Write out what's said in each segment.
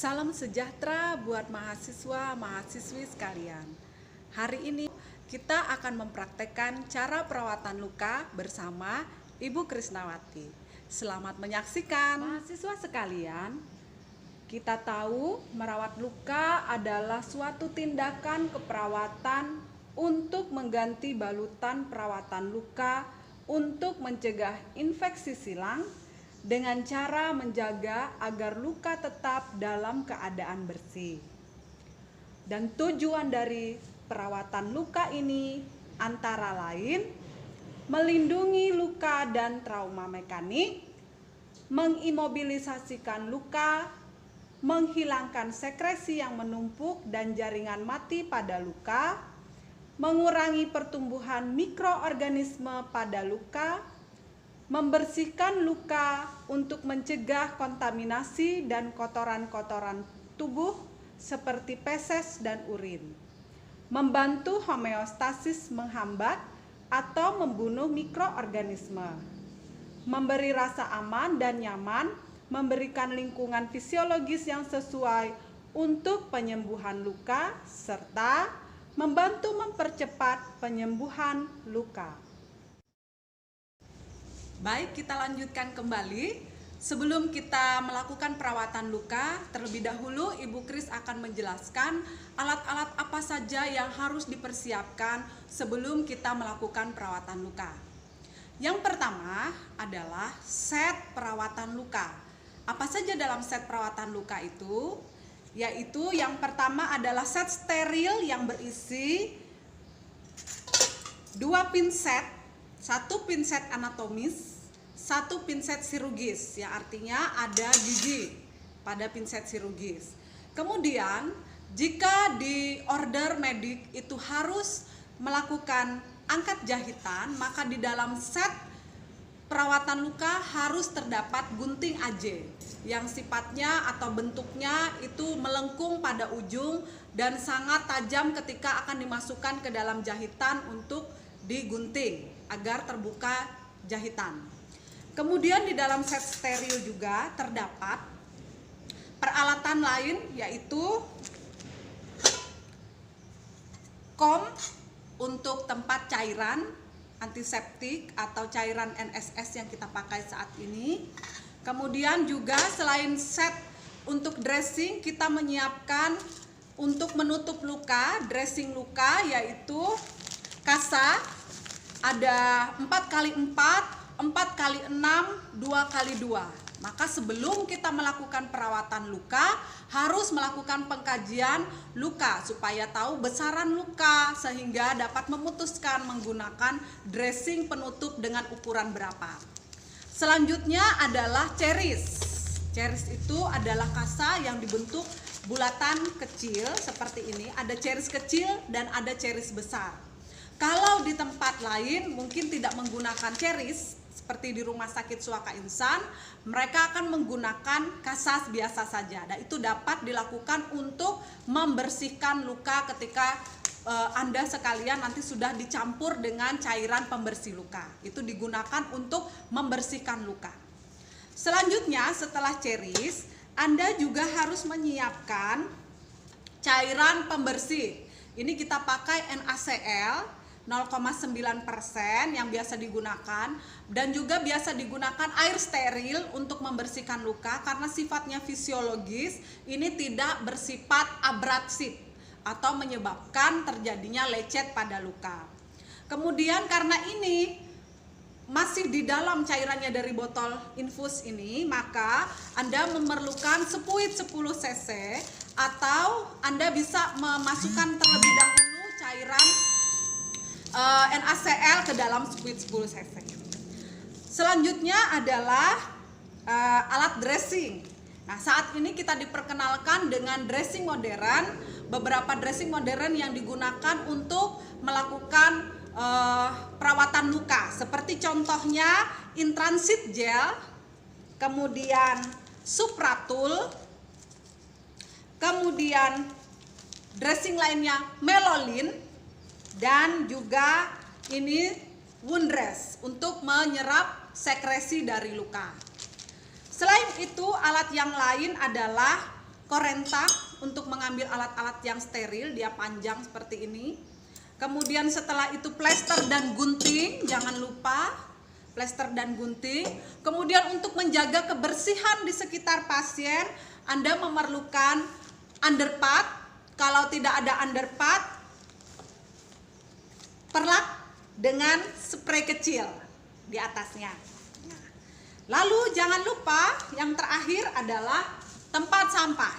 Salam sejahtera buat mahasiswa-mahasiswi sekalian. Hari ini kita akan mempraktekkan cara perawatan luka bersama Ibu Krisnawati. Selamat menyaksikan. Mahasiswa sekalian, kita tahu merawat luka adalah suatu tindakan keperawatan untuk mengganti balutan perawatan luka untuk mencegah infeksi silang dengan cara menjaga agar luka tetap dalam keadaan bersih. Dan tujuan dari perawatan luka ini antara lain melindungi luka dan trauma mekanik, mengimobilisasikan luka, menghilangkan sekresi yang menumpuk dan jaringan mati pada luka, mengurangi pertumbuhan mikroorganisme pada luka, membersihkan luka untuk mencegah kontaminasi dan kotoran-kotoran tubuh seperti feses dan urin, membantu homeostasis menghambat atau membunuh mikroorganisme, memberi rasa aman dan nyaman, memberikan lingkungan fisiologis yang sesuai untuk penyembuhan luka, serta membantu mempercepat penyembuhan luka. Baik, kita lanjutkan kembali. Sebelum kita melakukan perawatan luka, terlebih dahulu Ibu Kris akan menjelaskan alat-alat apa saja yang harus dipersiapkan sebelum kita melakukan perawatan luka. Yang pertama adalah set perawatan luka. Apa saja dalam set perawatan luka itu? Yaitu yang pertama adalah set steril yang berisi 2 pinset, 1 pinset anatomis, 1 pinset chirurgis, yang artinya ada gigi pada pinset chirurgis. Kemudian jika di order medik itu harus melakukan angkat jahitan, maka di dalam set perawatan luka harus terdapat gunting AJ yang sifatnya atau bentuknya itu melengkung pada ujung dan sangat tajam ketika akan dimasukkan ke dalam jahitan untuk digunting agar terbuka jahitan. Kemudian di dalam set steril juga terdapat peralatan lain, yaitu kom untuk tempat cairan antiseptik atau cairan NSS yang kita pakai saat ini. Kemudian juga selain set untuk dressing, kita menyiapkan untuk menutup luka, dressing luka, yaitu kasa ada 4x4, 4x6, 2x2. Maka sebelum kita melakukan perawatan luka, harus melakukan pengkajian luka supaya tahu besaran luka sehingga dapat memutuskan menggunakan dressing penutup dengan ukuran berapa. Selanjutnya adalah ceris. Ceris itu adalah kasa yang dibentuk bulatan kecil seperti ini. Ada ceris kecil dan ada ceris besar. Kalau di tempat lain mungkin tidak menggunakan ceris, seperti di rumah sakit Suaka Insan, mereka akan menggunakan kasas biasa saja. Dan itu dapat dilakukan untuk membersihkan luka ketika Anda sekalian nanti sudah dicampur dengan cairan pembersih luka. Itu digunakan untuk membersihkan luka. Selanjutnya setelah ceris, Anda juga harus menyiapkan cairan pembersih. Ini kita pakai NaCl 0,9% yang biasa digunakan, dan juga biasa digunakan air steril untuk membersihkan luka karena sifatnya fisiologis, ini tidak bersifat abrasif atau menyebabkan terjadinya lecet pada luka. Kemudian karena ini masih di dalam cairannya dari botol infus ini, maka Anda memerlukan sepuit 10 cc atau Anda bisa memasukkan terlebih dahulu cairan NaCl ke dalam sepuit 10 cc. Selanjutnya adalah alat dressing. Nah, saat ini kita diperkenalkan dengan dressing modern, beberapa dressing modern yang digunakan untuk melakukan perawatan luka, seperti contohnya Intransit Gel, kemudian Supratul, kemudian dressing lainnya Melolin, dan juga ini Wundress untuk menyerap sekresi dari luka. Selain itu, alat yang lain adalah korenta untuk mengambil alat-alat yang steril, dia panjang seperti ini. Kemudian setelah itu plester dan gunting, jangan lupa plester dan gunting. Kemudian untuk menjaga kebersihan di sekitar pasien, Anda memerlukan underpad. Kalau tidak ada underpad, perlak dengan spray kecil di atasnya. Lalu jangan lupa yang terakhir adalah tempat sampah.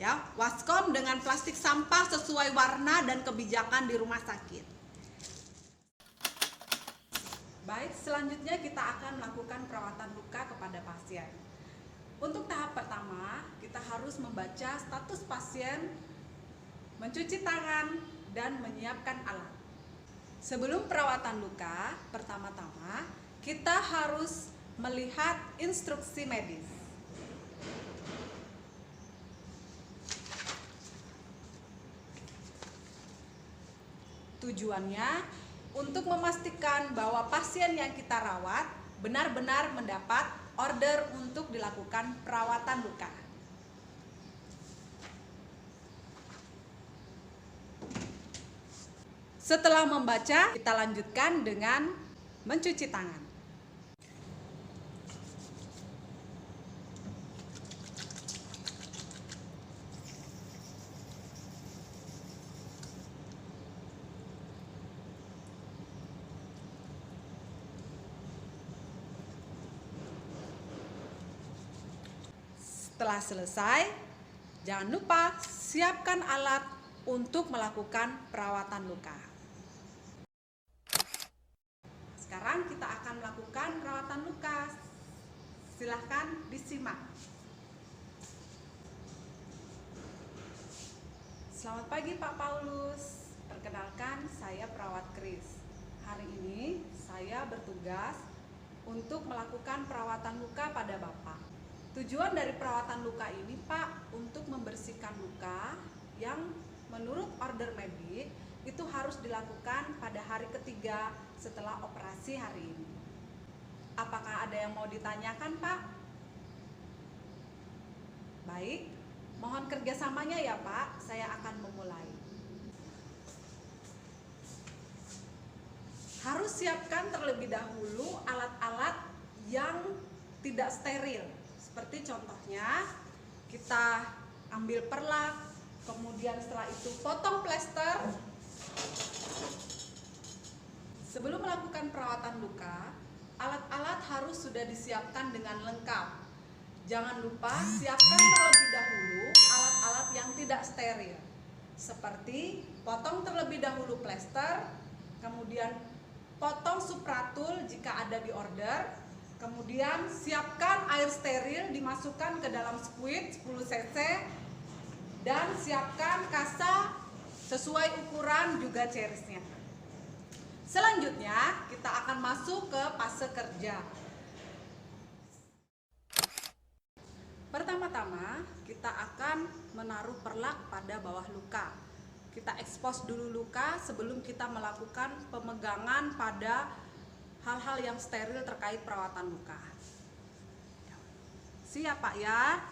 Ya, waskom dengan plastik sampah sesuai warna dan kebijakan di rumah sakit. Baik, selanjutnya kita akan melakukan perawatan luka kepada pasien. Untuk tahap pertama, kita harus membaca status pasien, mencuci tangan, dan menyiapkan alat. Sebelum perawatan luka, pertama-tama kita harus melihat instruksi medis. Tujuannya untuk memastikan bahwa pasien yang kita rawat benar-benar mendapat order untuk dilakukan perawatan luka. Setelah membaca, kita lanjutkan dengan mencuci tangan. Setelah selesai, jangan lupa siapkan alat untuk melakukan perawatan luka. Sekarang kita akan melakukan perawatan luka. Silahkan disimak. Selamat pagi Pak Paulus. Perkenalkan, saya perawat Kris. Hari ini saya bertugas untuk melakukan perawatan luka pada Bapak. Tujuan dari perawatan luka ini, Pak, untuk membersihkan luka yang menurut order medik itu harus dilakukan pada hari ketiga setelah operasi hari ini. Apakah ada yang mau ditanyakan, Pak? Baik, mohon kerjasamanya ya, Pak. Saya akan memulai. Harus siapkan terlebih dahulu alat-alat yang tidak steril. Seperti contohnya, kita ambil perlak, kemudian setelah itu potong plester. Sebelum melakukan perawatan luka, alat-alat harus sudah disiapkan dengan lengkap. Jangan lupa siapkan terlebih dahulu alat-alat yang tidak steril. Seperti potong terlebih dahulu plester, kemudian potong supratul jika ada di order. Kemudian siapkan air steril dimasukkan ke dalam squid 10 cc dan siapkan kasa sesuai ukuran juga cherisnya. Selanjutnya kita akan masuk ke fase kerja. Pertama-tama kita akan menaruh perlak pada bawah luka. Kita ekspos dulu luka sebelum kita melakukan pemegangan pada hal-hal yang steril terkait perawatan luka. Siap Pak ya,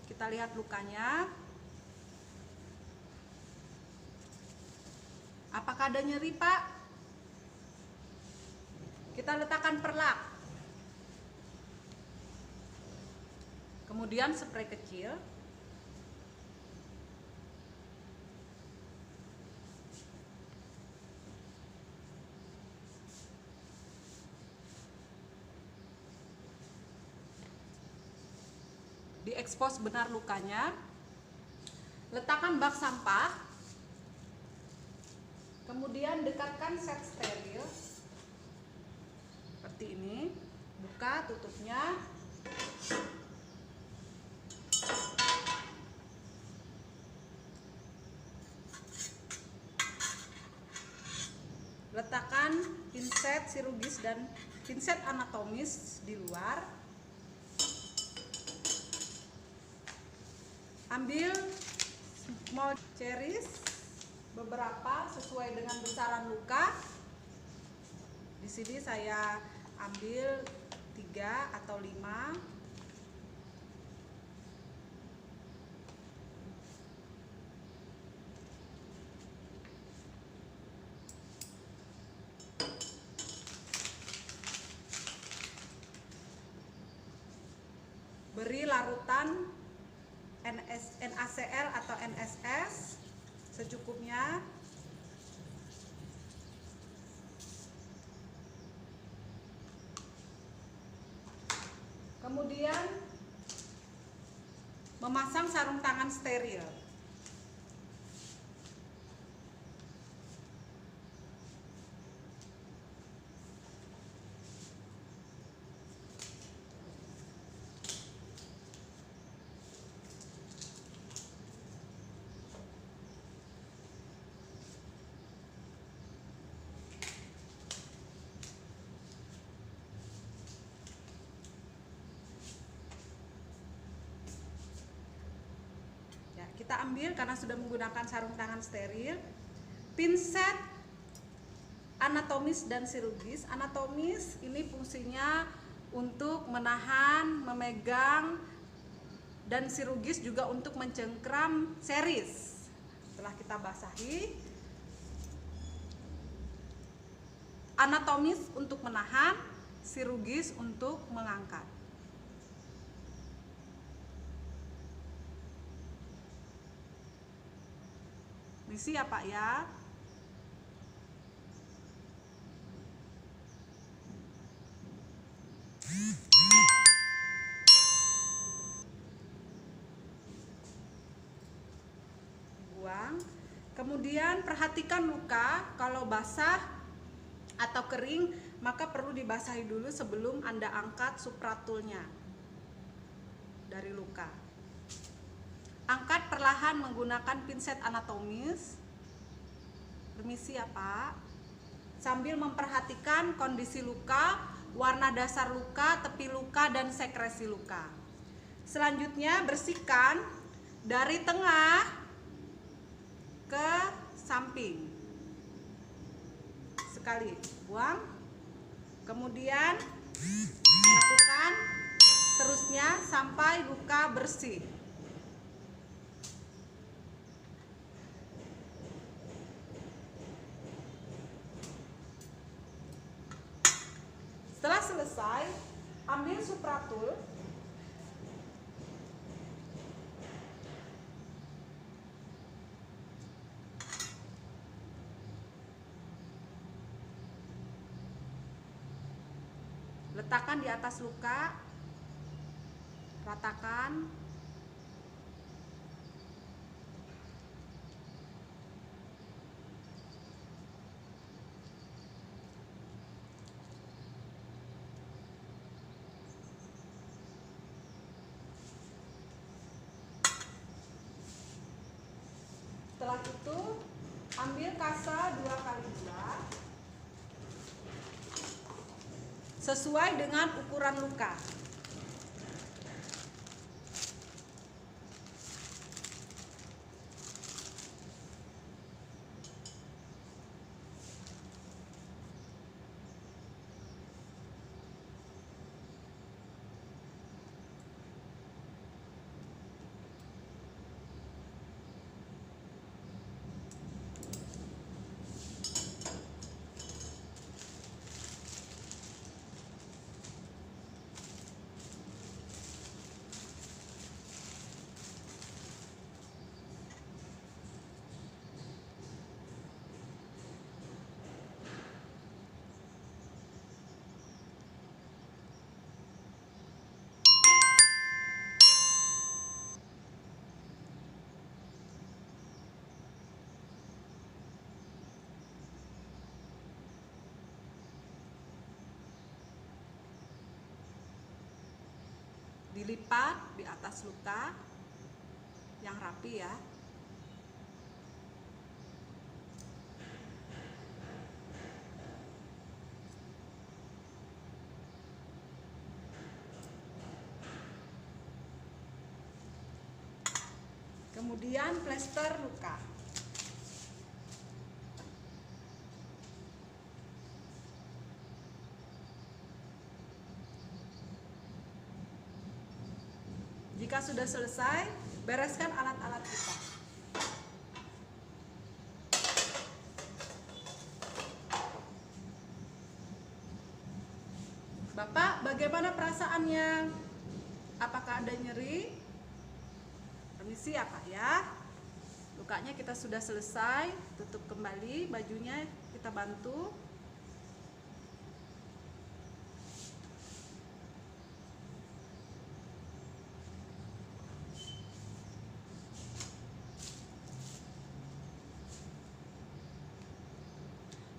kita lihat lukanya. Apakah ada nyeri Pak? Kita letakkan perlak. Kemudian spray kecil. Diekspos benar lukanya. Letakkan bak sampah. Kemudian dekatkan set steril seperti ini. Buka tutupnya. Letakkan pinset chirurgis dan pinset anatomis di luar. Ambil small cherries beberapa sesuai dengan besaran luka. Di sini saya ambil 3 atau 5. beri larutan NaCl atau NSS secukupnya. Kemudian memasang sarung tangan steril. Kita ambil karena sudah menggunakan sarung tangan steril, pinset anatomis dan chirurgis. Anatomis ini fungsinya untuk menahan, memegang, dan chirurgis juga untuk mencengkram series. Setelah kita basahi, anatomis untuk menahan, chirurgis untuk mengangkat. Misi ya Pak ya. Buang. Kemudian perhatikan luka, kalau basah atau kering maka perlu dibasahi dulu sebelum Anda angkat supratulnya dari luka. Angkat perlahan menggunakan pinset anatomis. Permisi ya Pak. Sambil memperhatikan kondisi luka, warna dasar luka, tepi luka, dan sekresi luka. Selanjutnya bersihkan dari tengah ke samping. Sekali buang. Kemudian lakukan terusnya sampai luka bersih. Setelah selesai, ambil supratul, letakkan di atas luka, ratakan. Setelah itu ambil kasa 2x2 sesuai dengan ukuran luka. Dilipat di atas luka yang rapi ya. Kemudian plester luka. Jika sudah selesai, bereskan alat-alat kita. Bapak, bagaimana perasaannya? Apakah ada nyeri? Permisi ya Pak ya. Lukanya kita sudah selesai. Tutup kembali bajunya, kita bantu.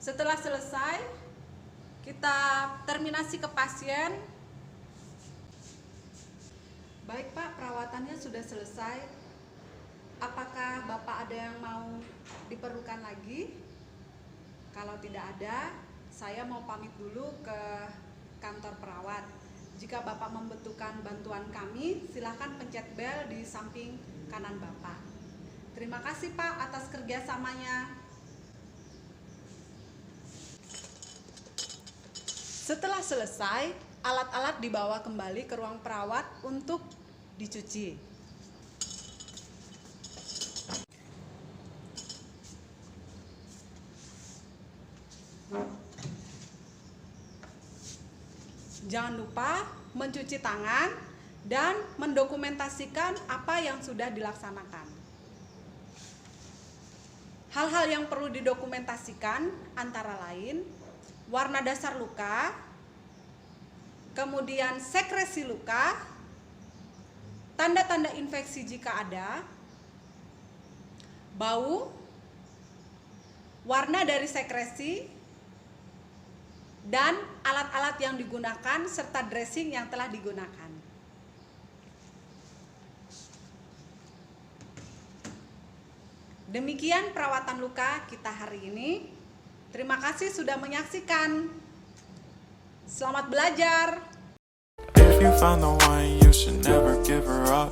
Setelah selesai, kita terminasi ke pasien. Baik Pak, perawatannya sudah selesai. Apakah Bapak ada yang mau diperlukan lagi? Kalau tidak ada, saya mau pamit dulu ke kantor perawat. Jika Bapak membutuhkan bantuan kami, silakan pencet bel di samping kanan Bapak. Terima kasih Pak atas kerjasamanya. Setelah selesai, alat-alat dibawa kembali ke ruang perawat untuk dicuci. Jangan lupa mencuci tangan dan mendokumentasikan apa yang sudah dilaksanakan. Hal-hal yang perlu didokumentasikan antara lain warna dasar luka, kemudian sekresi luka, tanda-tanda infeksi jika ada, bau, warna dari sekresi, dan alat-alat yang digunakan serta dressing yang telah digunakan. Demikian perawatan luka kita hari ini. Terima kasih sudah menyaksikan. Selamat belajar. If you found the one, you should never give her up.